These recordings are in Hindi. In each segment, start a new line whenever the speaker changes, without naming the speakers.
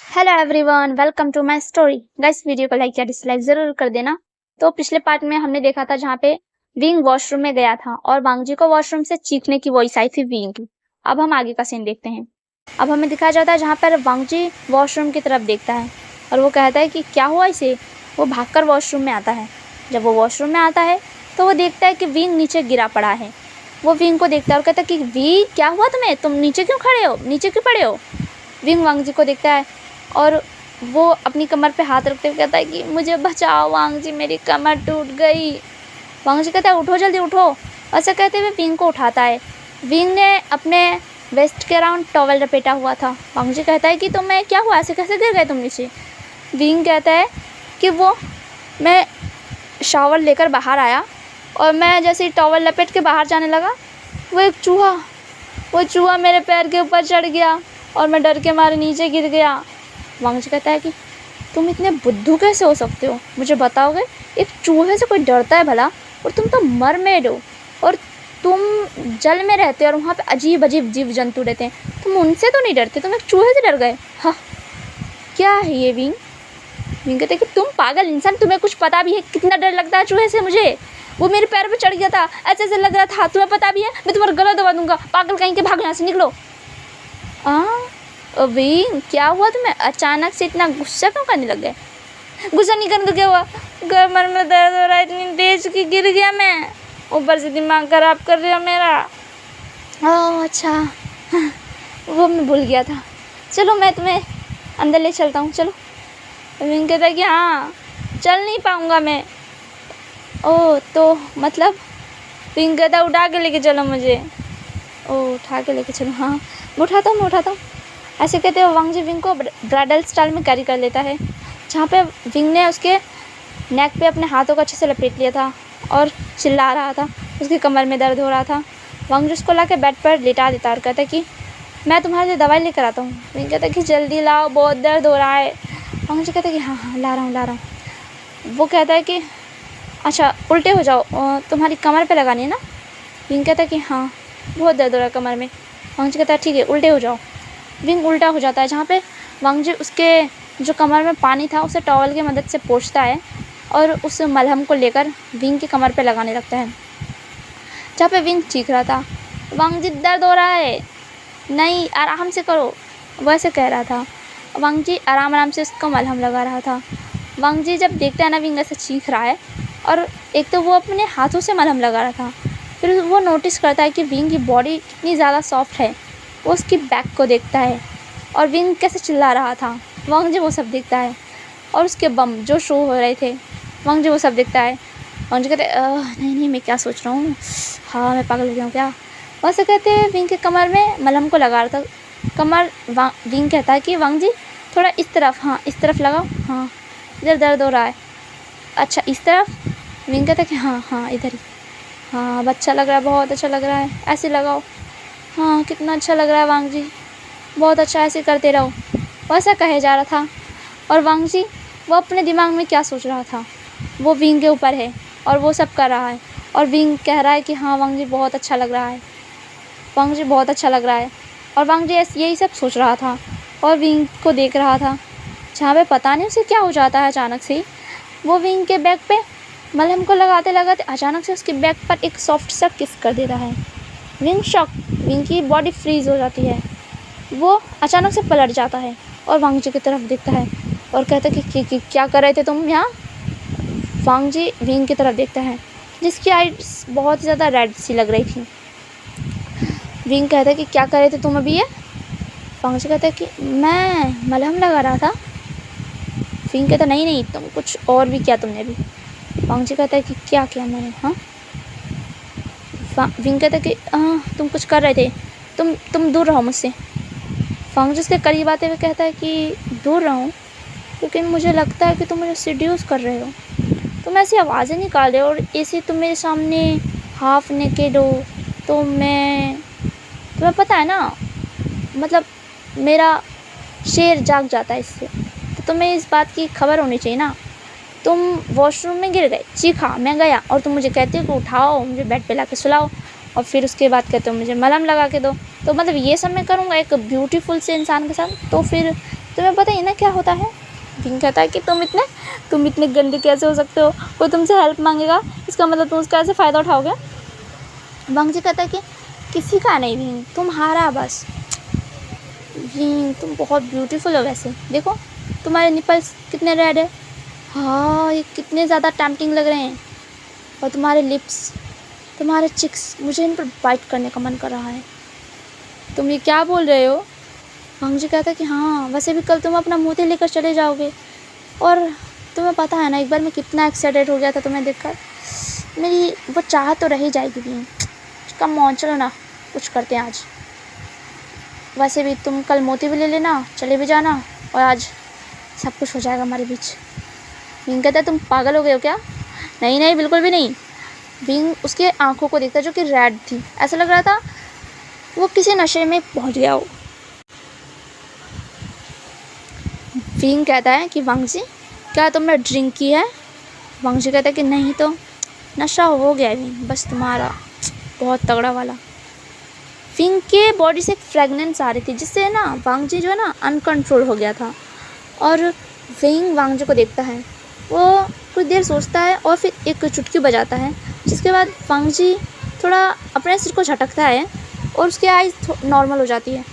Hello everyone, welcome to my story. Guys, video को लाइक या डिसलाइक जरूर कर देना। तो पिछले पार्ट में हमने देखा था जहाँ पे विंग वॉशरूम में गया था और वांगजी को वॉशरूम से चीखने की वॉइस आई थी विंग की। अब हम आगे का सीन देखते हैं। अब हमें दिखाया जाता है जहाँ पर वांगजी वॉशरूम की तरफ देखता है और वो कहता है कि क्या हुआ इसे। वो भागकर वॉशरूम में आता है। जब वो वॉशरूम में आता है तो वो देखता है कि विंग नीचे गिरा पड़ा है। वो विंग को देखता है और कहता है कि विंग, क्या हुआ तुम्हें, तुम नीचे क्यों खड़े हो, नीचे क्यों पड़े हो। विंग वांगजी को देखता है और वो अपनी कमर पे हाथ रखते हुए कहता है कि मुझे बचाओ वांगजी, मेरी कमर टूट गई। वांगजी कहता है उठो, जल्दी उठो। ऐसा कहते हुए विंग को उठाता है। विंग ने अपने वेस्ट के अराउंड टॉवल लपेटा हुआ था। वांगजी कहता है कि तुम्हें क्या हुआ, ऐसे कैसे गिर गए तुम नीचे। विंग कहता है कि मैं शावर लेकर बाहर आया और मैं जैसे ही टॉवल लपेट के बाहर जाने लगा, वो चूहा मेरे पैर के ऊपर चढ़ गया और मैं डर के मारे नीचे गिर गया। वांगजी कहता है कि तुम इतने बुद्धू कैसे हो सकते हो, मुझे बताओगे। एक चूहे से कोई डरता है भला, और तुम तो मरमेड हो और तुम जल में रहते हो और वहाँ पे अजीब अजीब जीव जंतु रहते हैं, तुम उनसे तो नहीं डरते, तुम एक चूहे से डर गए। हाँ, क्या है ये विंग। विंग कहते हैं कि तुम पागल इंसान, तुम्हें कुछ पता भी है कितना डर लगता है चूहे से मुझे। वो मेरे पैर पे चढ़ गया था, ऐसे ऐसे लग रहा था, तुम्हें पता भी है। मैं तुम्हारा गला दबा दूंगा, पागल कहीं के, भाग यहाँ से, निकलो। विंग, क्या हुआ तुम्हें, अचानक से इतना गुस्सा क्यों करने लग गए। गुस्सा नहीं करने, क्या हुआ, कमर में दर्द हो रहा है इतनी तेज कि गिर गया मैं, ऊपर से दिमाग खराब कर रहा मेरा। ओह अच्छा, वो मैं भूल गया था, चलो मैं तुम्हें अंदर ले चलता हूँ, चलो। विंग कहता है कि हाँ, चल नहीं पाऊँगा मैं। ओह तो मतलब, विंग कहता उठा के लेके चलो मुझे। ओह उठा के लेके चलो, हाँ मैं उठाता हूँ। ऐसे कहते हुए वांगजी विंग को ब्राइडल स्टाइल में कैरी कर लेता है, जहाँ पे विंग ने उसके नेक पे अपने हाथों को अच्छे से लपेट लिया था और चिल्ला रहा था, उसकी कमर में दर्द हो रहा था। वांगजी उसको ला के बेड पर लेटा देता और कहता है कि मैं तुम्हारे लिए दवाई लेकर आता हूँ। विंग कहता है कि जल्दी लाओ, बहुत दर्द हो रहा है। वांगजी कहता है कि हाँ ला रहा हूँ। वो कहता है कि अच्छा उल्टे हो जाओ, तुम्हारी कमर पर लगानी है ना। विंग कहता है कि हाँ, बहुत दर्द हो रहा है कमर में। वांगजी कहता है ठीक है, उल्टे हो जाओ। विंग उल्टा हो जाता है, जहाँ पे वांगजी उसके जो कमर में पानी था उसे टॉवल की मदद से पोंछता है और उस मलहम को लेकर विंग की कमर पे लगाने लगता है। जहाँ पे विंग चीख रहा था, वांगजी दर्द हो रहा है, नहीं आराम से करो, वैसे कह रहा था। वांगजी आराम से उसको मलहम लगा रहा था। वांगजी जब देखता है ना विंग ऐसे चीख रहा है, और एक तो वो अपने हाथों से मलहम लगा रहा था, फिर वो नोटिस करता है कि विंग की बॉडी कितनी ज़्यादा सॉफ्ट है। वो उसकी बैक को देखता है और विंग कैसे चिल्ला रहा था, वांगजी वो सब देखता है, और उसके बम जो शो हो रहे थे, वांगजी वो सब देखता है। वांगजी कहते नहीं मैं क्या सोच रहा हूँ, हाँ मैं पागल हो गया हूँ क्या। वैसे कहते हैं विंग के कमर में मलहम को लगा रहा था। विंग कहता है कि वांगजी थोड़ा इस तरफ, हाँ इस तरफ लगाओ, हाँ इधर दर्द हो रहा है, अच्छा इस तरफ। विंग कहता है कि हाँ इधर ही, हाँ अब अच्छा लग रहा है, बहुत अच्छा लग रहा है, ऐसे लगाओ, हाँ कितना अच्छा लग रहा है वांगजी, बहुत अच्छा, ऐसे करते रहो। वैसा कहे जा रहा था। और वांगजी वो अपने दिमाग में क्या सोच रहा था, वो विंग के ऊपर है और वो सब कर रहा है, और विंग कह रहा है कि हाँ वांगजी बहुत अच्छा लग रहा है, वांगजी बहुत अच्छा लग रहा है। और वांगजी यही सब सोच रहा था और विंग को देख रहा था, जहाँ पे पता नहीं उसे क्या हो जाता है। अचानक से वो विंग के बैक पे मलहम को लगाते लगाते अचानक से उसके बैक पर एक सॉफ्ट सा किस कर देता है। विंग शॉक, विंग की बॉडी फ्रीज हो जाती है, वो अचानक से पलट जाता है और वांगजी की तरफ देखता है और कहता है कि क्या कर रहे थे तुम यहाँ। वांगजी विंग की तरफ देखता है, जिसकी आईज बहुत ज़्यादा रेड सी लग रही थी। विंग कहता है कि क्या कर रहे थे तुम अभी ये। वांगजी कहता है कि मैं मलहम लगा रहा था। विंग कहता नहीं तुम कुछ और भी किया तुमने भी। वांगजी कहता है कि क्या किया मैंने, हाँ। विंग कहता है कि तुम कुछ कर रहे थे, तुम दूर रहो मुझसे। वांगजी उसके करीब आते हुए कहता है कि दूर रहूं, लेकिन मुझे लगता है कि तुम मुझे सीड्यूस कर रहे हो, तुम ऐसी आवाज़ें निकाल रहे हो और ऐसे तुम मेरे सामने हाफ नेकेड हो, तो तुम्हें पता है ना, मतलब मेरा शेर जाग जाता है इससे, तो तुम्हें इस बात की खबर होनी चाहिए ना। तुम वॉशरूम में गिर गए, चीखा, मैं गया और तुम मुझे कहते हो कि उठाओ, मुझे बेड पे ला के सुलाओ, और फिर उसके बाद कहते हो मुझे मलहम लगा के दो। तो मतलब ये सब मैं करूँगा एक ब्यूटीफुल से इंसान के साथ, तो फिर तुम्हें पता है ना क्या होता है? विंग कहता है कि तुम इतने गंदे कैसे हो सकते हो? कोई तुमसे हेल्प मांगेगा, इसका मतलब तुम उसका ऐसे फ़ायदा उठाओगे? वांग जी कहता है कि किसी का नहीं विंग, तुम्हारा बस। विंग तुम बहुत ब्यूटीफुल हो वैसे, देखो तुम्हारे निपल्स कितने रेड है। हाँ, ये कितने ज़्यादा टेम्पटिंग लग रहे हैं। और तुम्हारे लिप्स, तुम्हारे चिक्स, मुझे इन पर बाइट करने का मन कर रहा है। तुम ये क्या बोल रहे हो? वांग जी कहता है कि हाँ, वैसे भी कल तुम अपना मोती लेकर चले जाओगे। और तुम्हें पता है ना, एक बार मैं कितना एक्साइटेड हो गया था तुम्हें देखकर। मेरी वो चाह तो रह ही जाएगी भी। कम ऑन, चलो ना कुछ करते हैं आज। वैसे भी तुम कल मोती भी ले लेना, चले भी जाना, और आज सब कुछ हो जाएगा हमारे बीच। विंग कहता है तुम पागल हो गए हो क्या? नहीं नहीं, बिल्कुल भी नहीं। विंग उसके आंखों को देखता जो कि रेड थी, ऐसा लग रहा था वो किसी नशे में पहुंच गया हो। विंग कहता है कि वांग जी, क्या तुमने ड्रिंक की है? वांग जी कहता है कि नहीं तो। नशा हो गया है विंग, बस तुम्हारा, बहुत तगड़ा वाला। विंग के बॉडी से एक फ्रेगनेंस आ रही थी, जिससे ना वांग जी जो है ना अनकंट्रोल हो गया था। और विंग वांग जी को देखता है, वो कुछ देर सोचता है और फिर एक चुटकी बजाता है, जिसके बाद वांग जी थोड़ा अपने सिर को झटकता है और उसकी आइज़ नॉर्मल हो जाती है।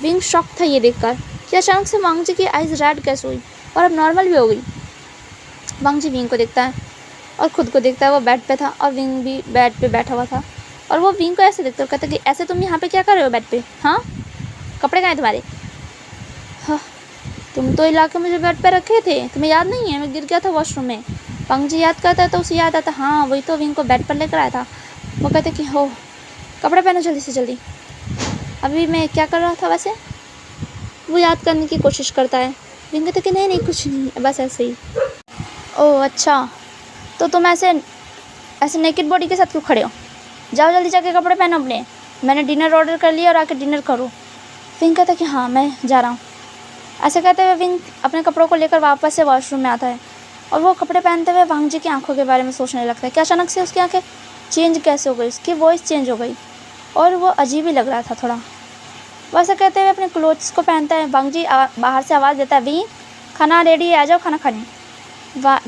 विंग शॉक था ये देखकर कि अचानक से वांग जी की आइज़ रेड कैसे हुई और अब नॉर्मल भी हो गई। वांग जी विंग को देखता है और ख़ुद को देखता है, वो बेड पे था और विंग भी बेड पे बैठा हुआ था। और वो विंग को ऐसे देखता है, कहता है कि ऐसे तुम यहाँ पे क्या कर रहे हो बेड पे? हाँ, कपड़े कहाँ हैं तुम्हारे? हाँ, तुम तो इलाके मुझे बेड पे रखे थे, तुम्हें याद नहीं है? मैं गिर गया था वॉशरूम में। वांग जी याद करता है तो उसे याद आता, हाँ वही तो विंग को बेड पर लेकर आया था। वो कहते कि हो, कपड़े पहनो जल्दी से जल्दी। अभी मैं क्या कर रहा था वैसे? वो याद करने की कोशिश करता है। विंग कहते कि नहीं नहीं, कुछ नहीं, बस ऐसे ही। ओह अच्छा, तो तुम ऐसे नेकेड बॉडी के साथ क्यों खड़े हो? जाओ जल्दी जाके कपड़े पहनो अपने, मैंने डिनर ऑर्डर कर लिया और आके डिनर करो। विंग कहता है कि हाँ मैं जा रहा हूँ। ऐसे कहते हुए विंग अपने कपड़ों को लेकर वापस से वॉशरूम में आता है और वो कपड़े पहनते हुए वांग जी की आंखों के बारे में सोचने लगता है कि अचानक से उसकी आंखें चेंज कैसे हो गई, उसकी वॉइस चेंज हो गई और वो अजीब ही लग रहा था थोड़ा। वैसे कहते हुए अपने क्लोथ्स को पहनता है। वांग जी बाहर से आवाज़ देता है, विंग खाना रेडी है, आ जाओ खाना खाने।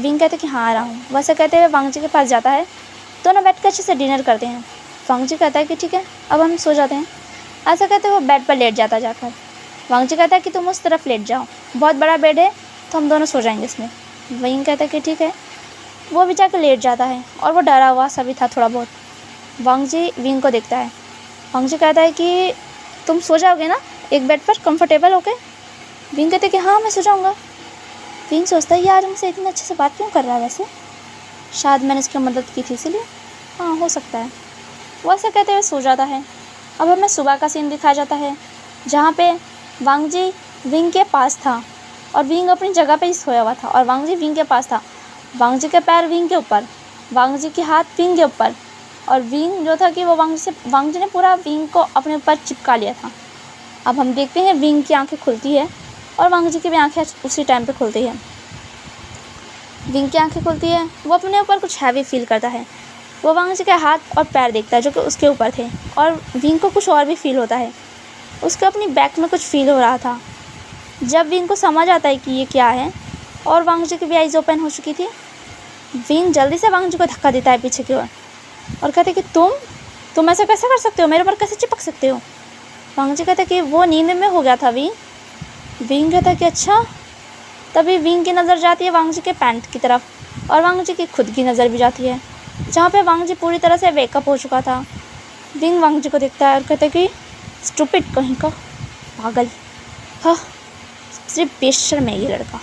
विंग कहते कि हाँ आ रहा हूँ। वैसे कहते हुए वांग जी के पास जाता है, दोनों बैठ कर अच्छे से डिनर करते हैं। वांग जी कहता है कि ठीक है अब हम सो जाते हैं। ऐसा कहते हुए वो बेड पर लेट जाता जाकर। वांग जी कहता है कि तुम उस तरफ लेट जाओ, बहुत बड़ा बेड है तो हम दोनों सो जाएंगे इसमें। विंग कहता है कि ठीक है। वो भी जाकर लेट जाता है और वो डरा हुआ सा भी था थोड़ा बहुत। वांग जी विंग को देखता है। वांग जी कहता है कि तुम सो जाओगे ना एक बेड पर कंफर्टेबल होके? विंग कहते कि हाँ मैं सो जाऊँगा। विंग सोचता है यार हमसे इतने अच्छे से बात क्यों कर रहा है वैसे, शायद मैंने उसकी मदद की थी इसलिए, हाँ हो सकता है। वो ऐसा कहते हुए सो जाता है। अब हमें सुबह का सीन दिखाया जाता है जहाँ पे वांग जी विंग के पास था और विंग अपनी जगह पे ही सोया हुआ था और वांग जी विंग के पास था। वांग जी के पैर विंग के ऊपर, वांग जी के हाथ विंग के ऊपर और विंग जो था कि वो वांग जी ने पूरा विंग को अपने ऊपर चिपका लिया था। अब हम देखते हैं विंग की आंखें खुलती है और वांग जी की भी आंखें उसी टाइम पे खुलती है। विंग की आंखें खुलती है, वो अपने ऊपर कुछ हैवी फील करता है। वो वांग जी के हाथ और पैर देखता है जो कि उसके ऊपर थे और विंग को कुछ और भी फील होता है, उसके अपनी बैक में कुछ फील हो रहा था। जब विंग को समझ आता है कि ये क्या है और वांग जी की भी आइज़ ओपन हो चुकी थी, विंग जल्दी से वांग जी को धक्का देता है पीछे की ओर और कहते कि तुम ऐसा कैसे कर सकते हो, मेरे ऊपर कैसे चिपक सकते हो? वांग जी कहते कि वो नींद में हो गया था विंग कहता कि अच्छा। तभी विंग की नज़र जाती है वांग जी के पैंट की तरफ और वांग जी की खुद की नज़र भी जाती है जहाँ पे वांग जी पूरी तरह से वेकअप हो चुका था। विंग वांग जी को देखता है और कहता है कि स्टूपिड कहीं का, पागल, हाँ सिर्फ बेशर्म है ये लड़का।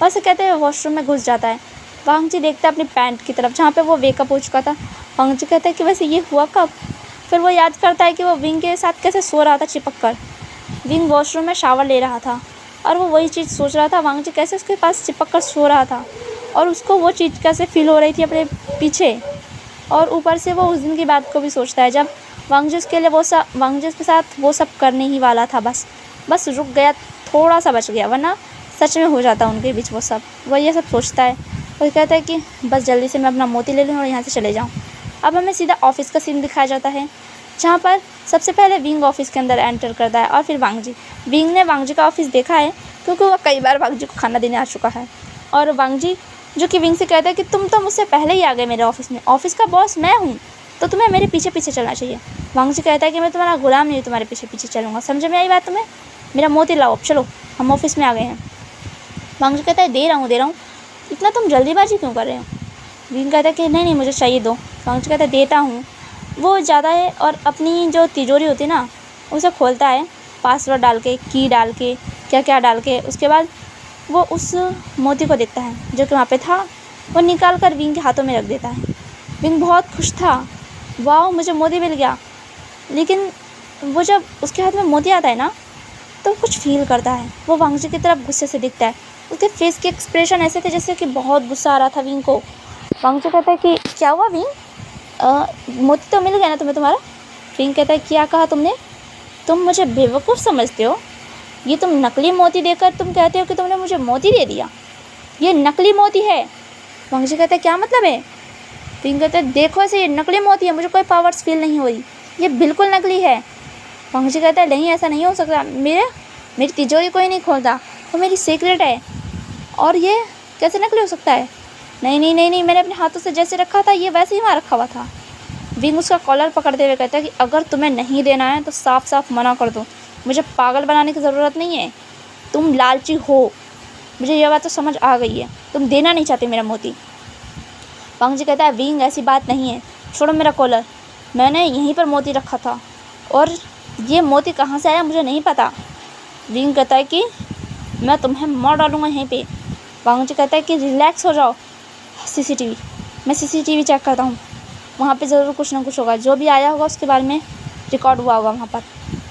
वैसे कहते हुए वॉशरूम में घुस जाता है। वांग जी देखता है अपनी पैंट की तरफ जहाँ पे वो वेकअप हो चुका था। वांग जी कहता है कि वैसे ये हुआ कब? फिर वो याद करता है कि वो विंग के साथ कैसे सो रहा था चिपक कर। विंग वॉशरूम में शावर ले रहा था और वो वही चीज़ सोच रहा था, वांग जी कैसे उसके पास चिपक कर सो रहा था और उसको वो चीज़ कैसे फील हो रही थी अपने पीछे। और ऊपर से वो उस दिन की बात को भी सोचता है जब वांग जी उसके लिए वांग जी के साथ वो सब करने ही वाला था, बस रुक गया, थोड़ा सा बच गया, वरना सच में हो जाता उनके बीच वो सब। वो ये सब सोचता है और कहता है कि बस जल्दी से मैं अपना मोती ले लूँ और यहाँ से चले जाऊँ। अब हमें सीधा ऑफिस का सीन दिखाया जाता है जहाँ पर सबसे पहले विंग ऑफिस के अंदर एंटर करता है और फिर वांगजी। विंग ने वांगजी का ऑफिस देखा है क्योंकि वह कई बार वांगजी को खाना देने आ चुका है। और वांगजी जो कि विंग से कहता है कि तुम तो मुझसे पहले ही आ गए मेरे ऑफिस में, ऑफिस का बॉस मैं हूँ, तो तुम्हें मेरे पीछे पीछे चलना चाहिए। वांगजी कहता है कि मैं तुम्हारा गुलाम नहीं, तुम्हारे पीछे पीछे चलूँगा। समझ में आई बात तुम्हें? मेरा मोती लाओ, अब चलो हम ऑफिस में आ गए हैं। वांगजी कहता है दे रहा हूँ, इतना तुम जल्दीबाजी क्यों कर रहे हो? विंग कहता है कि नहीं मुझे चाहिए दो। वांगजी कहता है देता हूँ। वो ज़्यादा है और अपनी जो तिजोरी होती है ना उसे खोलता है, पासवर्ड डाल के, की डाल के, क्या क्या डाल के। उसके बाद वो उस मोती को देखता है जो कि वहाँ पे था, वो निकाल कर विंग के हाथों में रख देता है। विंग बहुत खुश था, वाह मुझे मोती मिल गया। लेकिन वो जब उसके हाथ में मोती आता है ना तो कुछ फील करता है। वो वांगजी की तरफ गुस्से से दिखता है। उसके फेस के एक्सप्रेशन ऐसे थे जैसे कि बहुत गुस्सा आ रहा था विंग को। वांगजी कहता है कि क्या हुआ विंग, मोती तो मिल गया ना तुम्हें तुम्हारा? विंग कहता है क्या कहा तुमने? तुम मुझे बेवकूफ़ समझते हो? ये तुम नकली मोती देकर तुम कहते हो कि तुमने मुझे मोती दे दिया, ये नकली मोती है। वांगजी कहता है क्या मतलब है? विंग कहता है देखो ऐसे ये नकली मोती है, मुझे कोई पावर्स फील नहीं हो रही, ये बिल्कुल नकली है। वांगजी कहता है नहीं ऐसा नहीं हो सकता, मेरी तिजोरी कोई नहीं खोलता, वो मेरी सीक्रेट है, और ये कैसे नकली हो सकता है? नहीं, मैंने अपने हाथों से जैसे रखा था ये वैसे ही वहाँ रखा हुआ था। विंग उसका कॉलर पकड़ते हुए कहता है कि अगर तुम्हें नहीं देना है तो साफ साफ मना कर दो, मुझे पागल बनाने की ज़रूरत नहीं है, तुम लालची हो, मुझे यह बात तो समझ आ गई है, तुम देना नहीं चाहते मेरा मोती। वांगजी कहता है विंग ऐसी बात नहीं है, छोड़ो मेरा कॉलर, मैंने यहीं पर मोती रखा था और ये मोती कहाँ से आया मुझे नहीं पता। विंग कहता है कि मैं तुम्हें मार डालूँगा यहीं पे। वांगजी कहता है कि रिलैक्स हो जाओ, सीसीटीवी, मैं सीसीटीवी चेक करता हूँ, वहाँ पे ज़रूर कुछ ना कुछ होगा, जो भी आया होगा उसके बारे में रिकॉर्ड हुआ होगा वहाँ पर।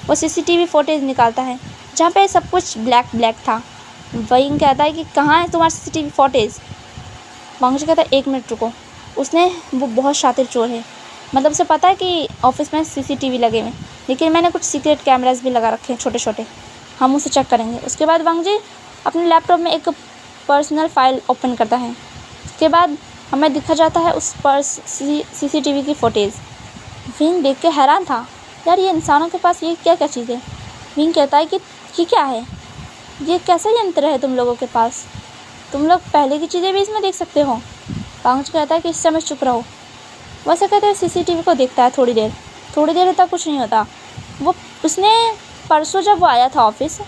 वो सीसीटीवी फुटेज निकालता है जहाँ पे सब कुछ ब्लैक था। विंग कहता है कि कहाँ है तुम्हारा सीसीटीवी फुटेज? वांगजी कहता है 1 मिनट रुको, वो बहुत शातिर चोर है, मतलब उसे पता है कि ऑफिस में सीसीटीवी लगे हुए, लेकिन मैंने कुछ सीक्रेट कैमरास भी लगा रखे हैं छोटे छोटे, हम उसे चेक करेंगे। उसके बाद वांगजी अपने लैपटॉप में एक पर्सनल फाइल ओपन करता है। उसके बाद हमें दिखा जाता है उस पर सीसीटीवी की फुटेज। विंग देख के हैरान था, यार ये इंसानों के पास ये क्या क्या चीज़ है? विंग कहता है कि ये क्या है, ये कैसा यंत्र है तुम लोगों के पास, तुम लोग पहले की चीज़ें भी इसमें देख सकते हो। वांगजी कहता है कि इस समय चुप रहो। वैसे कहते हैं सीसीटीवी को देखता है थोड़ी देर तक कुछ नहीं होता। वो उसने परसों जब वो आया था ऑफिस,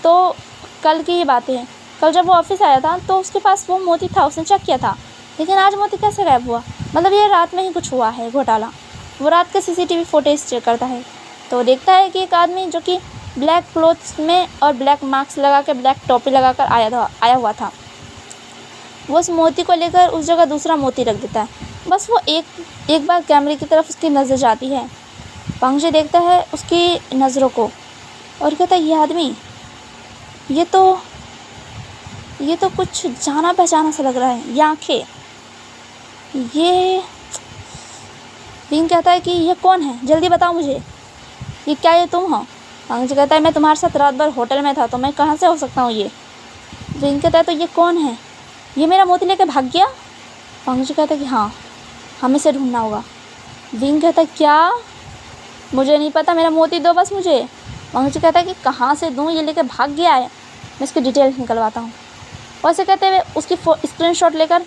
तो कल की ये बातें हैं, कल जब वो ऑफिस आया था तो उसके पास वो मोती था, उसने चेक किया था, लेकिन आज मोती कैसे गायब हुआ? मतलब ये रात में ही कुछ हुआ है घोटाला। वो रात का सीसीटीवी फुटेज चेक करता है तो देखता है कि एक आदमी जो कि ब्लैक क्लोथ्स में और ब्लैक मास्क लगा के, ब्लैक टोपी लगा कर आया हुआ था। वो उस मोती को लेकर उस जगह दूसरा मोती रख देता है। बस वो एक बार कैमरे की तरफ उसकी नज़र जाती है। वांगजी देखता है उसकी नज़रों को और कहता है ये आदमी, ये तो कुछ जाना पहचाना सा लग रहा है, ये आँखें, ये। विंग कहता है कि ये कौन है, जल्दी बताओ मुझे, ये क्या ये तुम हो? वांगजी कहता है मैं तुम्हारे साथ रात भर होटल में था, तो मैं कहाँ से हो सकता हूँ ये? विंग कहता है तो ये कौन है, ये मेरा मोती लेकर भाग गया? वांगजी कहता है कि हाँ, हमें इसे ढूंढना होगा। विंग कहता है क्या, मुझे नहीं पता, मेरा मोती दो बस मुझे। वांगजी कहता है कि कहाँ से दूँ, ये लेकर भाग गया है, मैं इसकी डिटेल्स निकलवाता हूँ। वैसे कहते हुए उसकी स्क्रीनशॉट लेकर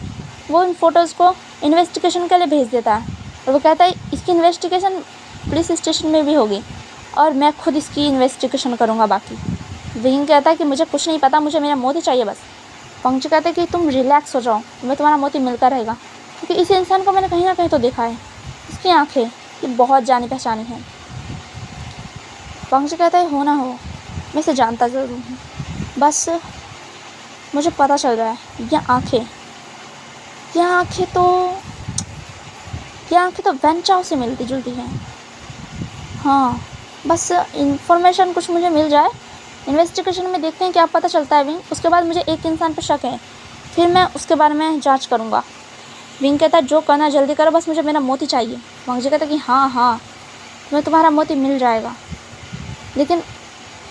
वो इन फ़ोटोज़ को इन्वेस्टिगेशन के लिए भेज देता है और वो कहता है इसकी इन्वेस्टिगेशन पुलिस स्टेशन में भी होगी और मैं खुद इसकी इन्वेस्टिगेशन करूँगा बाकी। विंग कहता है कि मुझे कुछ नहीं पता, मुझे मेरा मोती चाहिए बस। वांगजी कहता है कि तुम रिलैक्स हो जाओ, तुम्हें तुम्हारा मोती मिलता रहेगा, क्योंकि इस इंसान को मैंने कहीं ना कहीं तो देखा है, इसकी आँखें ये बहुत जानी पहचानी हैं। वांगजी कहता है हो ना हो, मैं इसे जानता ज़रूर हूँ, बस मुझे पता चल रहा है ये आँखें तो वैन चाओ से मिलती जुलती हैं। हाँ, बस इंफॉर्मेशन कुछ मुझे मिल जाए, इन्वेस्टिगेशन में देखते हैं क्या पता चलता है। विंग उसके बाद मुझे एक इंसान पर शक है, फिर मैं उसके बारे में जांच करूँगा। विंग कहता है जो करना जल्दी करो, बस मुझे मेरा मोती चाहिए। वांगजी कहता है कि हाँ तुम्हें तुम्हारा मोती मिल जाएगा, लेकिन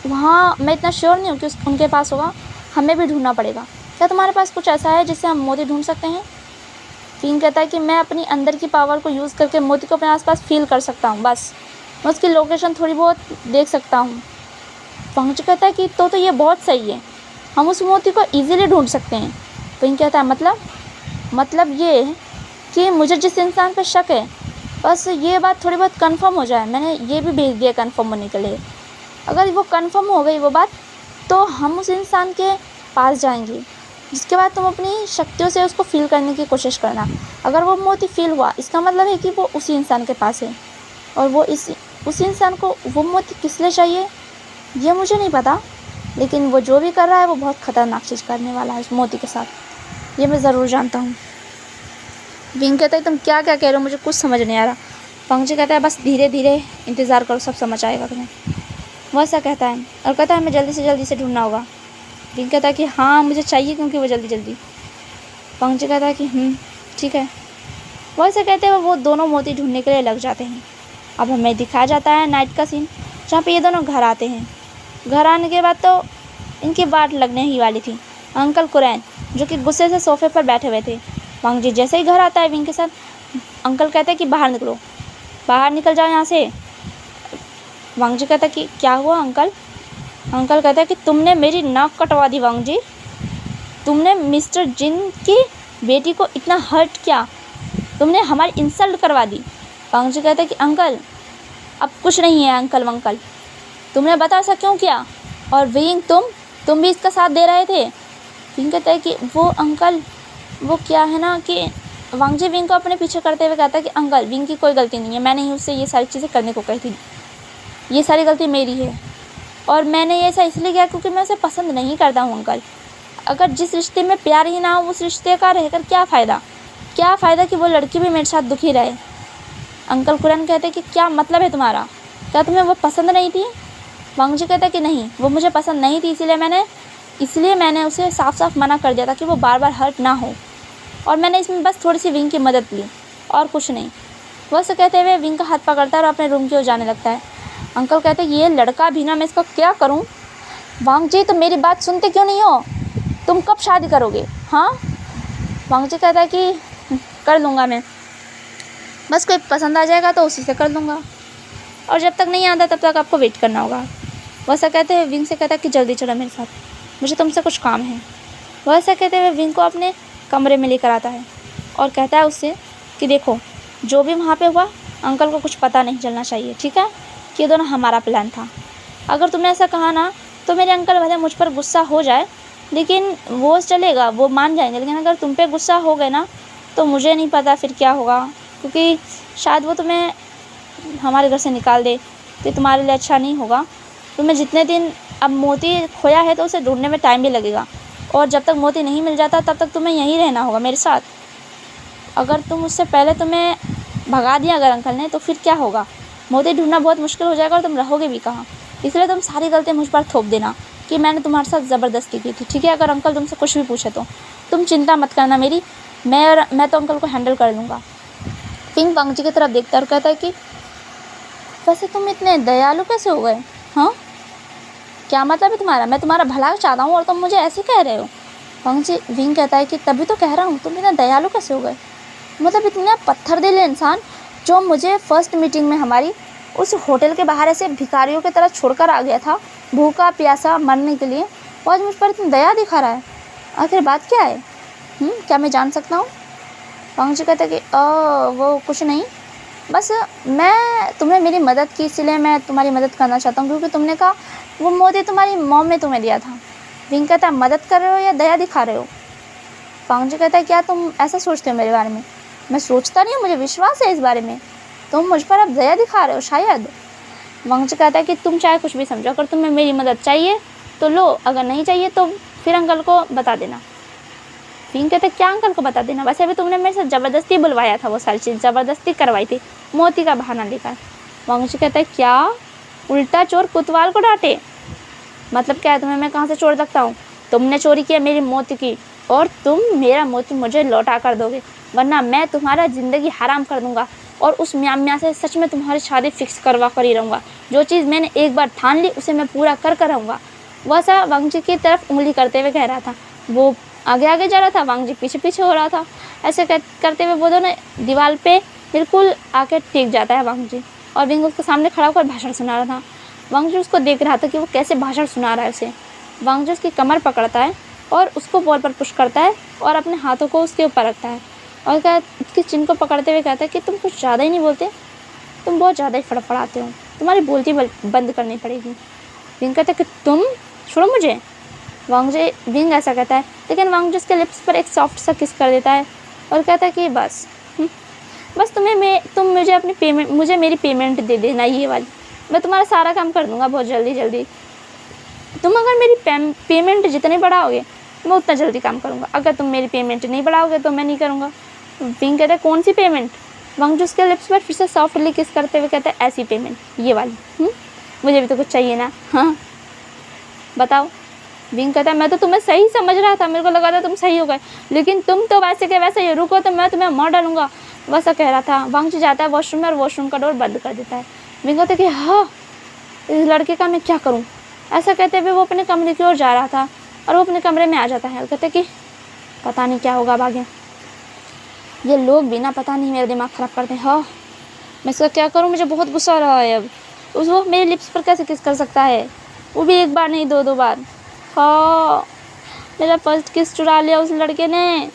वहाँ मैं इतना श्योर नहीं हूँ कि उनके पास होगा, हमें भी ढूंढना पड़ेगा। क्या तुम्हारे पास कुछ ऐसा है जिससे हम मोती ढूंढ सकते हैं? विंग कहता है कि मैं अपनी अंदर की पावर को यूज़ करके मोती को अपने आसपास फील कर सकता हूँ बस। मैं उसकी लोकेशन थोड़ी बहुत देख सकता हूँ। पंकज कहता है कि तो ये बहुत सही है, हम उस मोती को ईज़िली ढूंढ सकते हैं। पिंक कहता है मतलब ये है कि मुझे जिस इंसान पर शक है बस ये बात थोड़ी बहुत कंफर्म हो जाए। मैंने ये भी भेज दिया कंफर्म होने के लिए। अगर वो कंफर्म हो गई वो बात तो हम उस इंसान के पास जाएंगे, जिसके बाद तुम अपनी शक्तियों से उसको फील करने की कोशिश करना। अगर वो मोती फील हुआ इसका मतलब है कि वो उसी इंसान के पास है, और वो उस इंसान को वो मोती किस लिए चाहिए ये मुझे नहीं पता, लेकिन वो जो भी कर रहा है वो बहुत ख़तरनाक चीज़ करने वाला है उस मोती के साथ, ये मैं ज़रूर जानता हूँ। विंग कहता है तुम क्या क्या कह रहे हो, मुझे कुछ समझ नहीं आ रहा। पंकज कहता है बस धीरे धीरे इंतज़ार करो, सब समझ आएगा तुम्हें। वो ऐसा कहता है और कहता है हमें जल्दी से ढूंढना होगा। विंग कहता है कि हाँ मुझे चाहिए, क्योंकि वो जल्दी। पंकज कहता है कि ठीक है। वो ऐसा कहते हैं वो दोनों मोती ढूंढने के लिए लग जाते हैं। अब हमें दिखाया जाता है नाइट का सीन, जहाँ पे ये दोनों घर आते हैं। घर आने के बाद तो इनकी बाट लगने ही वाली थी। अंकल कुरैन जो कि गुस्से से सोफे पर बैठे हुए थे। वांग जी जैसे ही घर आता है विंग के साथ, अंकल कहते हैं कि बाहर निकलो, बाहर निकल जाओ यहाँ से। वांग जी कहता है कि क्या हुआ अंकल। अंकल कहता है कि तुमने मेरी नाक कटवा दी वांग जी, तुमने मिस्टर जिन की बेटी को इतना हर्ट किया, तुमने हमारी इंसल्ट करवा दी। वांग जी कहता है कि अंकल अब कुछ नहीं है अंकल वंकल, तुमने बता ऐसा क्यों किया। और विंग तुम भी इसका साथ दे रहे थे। विंग कहता है कि वो अंकल वो क्या है ना कि वांग जी विंग को अपने पीछे करते हुए कहता है कि अंकल विंग की कोई गलती नहीं है, मैंने ही उससे ये सारी चीज़ें करने को कही थी, ये सारी गलती मेरी है, और मैंने ये ऐसा इसलिए किया क्योंकि मैं उसे पसंद नहीं करता हूँ अंकल। अगर जिस रिश्ते में प्यार ही ना हो उस रिश्ते का रहकर क्या फ़ायदा कि वो लड़की भी मेरे साथ दुखी रहे। अंकल कुरैन कहते कि क्या मतलब है तुम्हारा, क्या तुम्हें वो पसंद नहीं थी। वांग जी कहता कि नहीं वो मुझे पसंद नहीं थी, इसलिए मैंने उसे साफ साफ मना कर दिया था कि वो बार बार हर्ट ना हो, और मैंने इसमें बस थोड़ी सी विंग की मदद ली और कुछ नहीं। वह से कहते हुए विंग का हाथ पकड़ता है और अपने रूम की ओर जाने लगता है। अंकल कहते ये लड़का भी ना, मैं इसका क्या करूं। वांग जी तुम मेरी बात सुनते क्यों नहीं हो, तुम कब शादी करोगे। हाँ वांग जी कहता है कि कर लूँगा मैं, बस कोई पसंद आ जाएगा तो उसी से कर लूँगा, और जब तक नहीं आता तब तक आपको वेट करना होगा। वैसा कहते हुए विंग से कहता है कि जल्दी चलो मेरे साथ, मुझे तुमसे कुछ काम है। वैसा कहते हुए विंग को अपने कमरे में लेकर आता है और कहता है उससे कि देखो जो भी वहाँ पे हुआ अंकल को कुछ पता नहीं चलना चाहिए, ठीक है, कि ये दोनों हमारा प्लान था। अगर तुमने ऐसा कहा ना तो मेरे अंकल भले मुझ पर गुस्सा हो जाए, लेकिन वो चलेगा, वो मान जाएंगे, लेकिन अगर तुम पे गुस्सा हो गए ना तो मुझे नहीं पता फिर क्या होगा, क्योंकि शायद वो तुम्हें हमारे घर से निकाल दे तो तुम्हारे लिए अच्छा नहीं होगा। तुम्हें जितने दिन अब मोती खोया है तो उसे ढूंढने में टाइम भी लगेगा, और जब तक मोती नहीं मिल जाता तब तक तुम्हें यहीं रहना होगा मेरे साथ। अगर तुम उससे पहले तुम्हें भगा दिया अगर अंकल ने तो फिर क्या होगा, मोती ढूंढना बहुत मुश्किल हो जाएगा और तुम रहोगे भी कहाँ। इसलिए तुम सारी गलतियाँ मुझ पर थोप देना कि मैंने तुम्हारे साथ ज़बरदस्ती की थी, ठीक है। अगर अंकल तुमसे कुछ भी पूछे तो तुम चिंता मत करना मेरी, मैं तो अंकल को हैंडल कर लूँगा। पिंग वांग जी की तरफ देखता और कहता है कि वैसे तुम इतने दयालु कैसे हो गए। हाँ क्या मतलब है तुम्हारा, मैं तुम्हारा भला चाहता हूँ और तुम मुझे ऐसे कह रहे हो। वांग जी विंग कहता है कि तभी तो कह रहा हूँ तुम इतने दयालु कैसे हो गए, मतलब इतना पत्थर दिल इंसान जो मुझे फर्स्ट मीटिंग में हमारी उस होटल के बाहर ऐसे भिखारियों की तरह छोड़कर आ गया था भूखा प्यासा मरने के लिए, वो आज मुझ पर इतनी दया दिखा रहा है। आखिर बात क्या है, क्या मैं जान सकता हूँ। वांग जी कहता है कि वो कुछ नहीं, बस मैं तुम्हें मेरी मदद की इसलिए मैं तुम्हारी मदद करना चाहता हूँ, क्योंकि तुमने कहा वो मोती तुम्हारी मॉम ने तुम्हें दिया था। विंग कहता है मदद कर रहे हो या दया दिखा रहे हो। वांग जी कहता है क्या तुम ऐसा सोचते हो मेरे बारे में। मैं सोचता नहीं हूँ, मुझे विश्वास है इस बारे में, तुम मुझ पर अब दया दिखा रहे हो शायद। वांग जी कहता है कि तुम चाहे कुछ भी समझो, अगर तुम्हें मेरी मदद चाहिए तो लो, अगर नहीं चाहिए तो फिर अंकल को बता देना। विंग कहते क्या अंकल को बता देना, वैसे भी तुमने मेरे साथ ज़बरदस्ती बुलवाया था, वो सारी चीज़ ज़बरदस्ती करवाई थी मोती का बहाना लेकर। वांग जी कहता है क्या, उल्टा चोर कोतवाल को डांटे, मतलब क्या है तुम्हें मैं कहाँ से चोर सकता हूँ। तुमने चोरी किया मेरी मोती की और तुम मेरा मोती मुझे लौटा कर दोगे, वरना मैं तुम्हारा ज़िंदगी हराम कर दूँगा और उस म्यां से सच में तुम्हारी शादी फिक्स करवा कर ही रहूँगा। जो चीज़ मैंने एक बार ठान ली उसे मैं पूरा कर कर रहूँगा। वैसा वांग जी की तरफ उंगली करते हुए कह रहा था, वो आगे आगे जा रहा था, वांग जी पीछे पीछे हो रहा था। ऐसे करते हुए वो दोनों दीवार पे बिल्कुल आके टिक जाता है वांग जी। और विंग उसके सामने खड़ा होकर भाषण सुना रहा था। वांगजू उसको देख रहा था कि वो कैसे भाषण सुना रहा है उसे। वांगजू उसकी कमर पकड़ता है और उसको बॉल पर पुश करता है और अपने हाथों को उसके ऊपर रखता है और उसकी चिन को पकड़ते हुए कहता है कि तुम कुछ ज़्यादा ही नहीं बोलते, तुम बहुत ज़्यादा ही फड़फड़ाते हो, तुम्हारी बोलती बंद करनी पड़ेगी। विंग कहता है कि तुम छोड़ो मुझे। विंग ऐसा कहता है, लेकिन वांगजू उसके लिप्स पर एक सॉफ्ट सा किस कर देता है और कहता है कि बस तुम मुझे मेरी पेमेंट दे देना, ये वाली, मैं तुम्हारा सारा काम कर दूंगा बहुत जल्दी। तुम अगर मेरी पेमेंट जितनी बढ़ाओगे मैं उतना जल्दी काम करूँगा, अगर तुम मेरी पेमेंट नहीं बढ़ाओगे तो मैं नहीं करूँगा। विंग कहता है कौन सी पेमेंट? वांगजू उसके लिप्स पर फिर से सॉफ्टली किस करते हुए कहता है ऐसी पेमेंट, ये वाली। मुझे भी तो कुछ चाहिए ना, हाँ बताओ। विंग कहता है मैं तो तुम्हें सही समझ रहा था, मेरे को लगा था तुम सही हो गए, लेकिन तुम तो वैसे के वैसे ही रुको तो मैं तुम्हें मार डालूंगा, वैसा कह रहा था। वांगजू जाता है वॉशरूम में और वॉशरूम का डोर बंद कर देता है। विंग कहता है कि हाँ, इस लड़के का मैं क्या करूँ। ऐसा कहते हुए वो अपने कमरे की ओर जा रहा था और वो अपने कमरे में आ जाता है और कहते कि पता नहीं क्या होगा अब आगे, ये लोग भी ना पता नहीं मेरा दिमाग ख़राब करते हैं। हाँ, मैं इसका क्या करूँ, मुझे बहुत गुस्सा आ रहा है अब। वो मेरे लिप्स पर कैसे किस कर सकता है, वो भी 1 बार नहीं 2 बार। हाँ, मेरा फर्स्ट किस चुरा लिया उस लड़के ने।